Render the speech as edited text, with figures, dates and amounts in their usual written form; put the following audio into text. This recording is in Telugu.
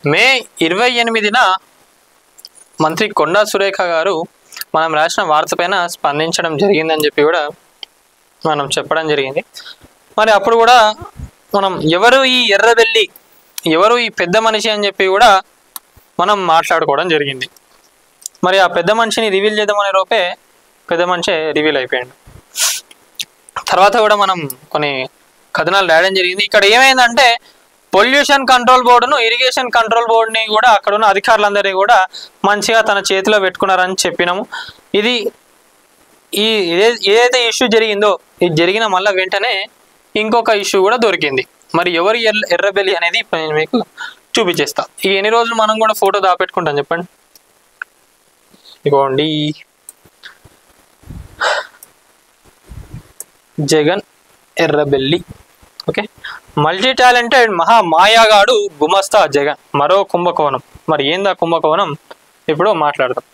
మే 28న మంత్రి కొండా సురేఖ గారు మనం రాసిన వార్త పైన స్పందించడం జరిగిందని చెప్పి కూడా మనం చెప్పడం జరిగింది. మరి అప్పుడు కూడా మనం ఎవరు ఈ ఎర్రబెల్లి, ఎవరు ఈ పెద్ద మనిషి అని చెప్పి కూడా మనం మాట్లాడుకోవడం జరిగింది. మరి ఆ పెద్ద మనిషిని రివీల్ చేద్దామనే లోపే పెద్ద మనిషి రివీల్ అయిపోయాడు. తర్వాత కూడా మనం కొన్ని కథనాలు రాయడం జరిగింది. ఇక్కడ ఏమైందంటే పొల్యూషన్ కంట్రోల్ బోర్డును, ఇరిగేషన్ కంట్రోల్ బోర్డుని కూడా అక్కడ ఉన్న అధికారులందరినీ కూడా మంచిగా తన చేతిలో పెట్టుకున్నారని చెప్పినాము. ఇది ఏదైతే ఇష్యూ జరిగిందో ఇది జరిగిన మళ్ళీ వెంటనే ఇంకొక ఇష్యూ కూడా దొరికింది. మరి ఎవరు ఎర్రబెల్లి అనేది నేను మీకు చూపించేస్తా. ఈ ఎన్ని రోజులు మనం కూడా ఫోటో దాపెట్టుకుంటాం చెప్పండి. ఇగోండి Jagan Errabelli. Okay, multi talented మహా మాయాగాడు గుమస్తా జగన్, మరో కుంభకోణం. మరి ఏందా కుంభకోణం ఇప్పుడు మాట్లాడదాం.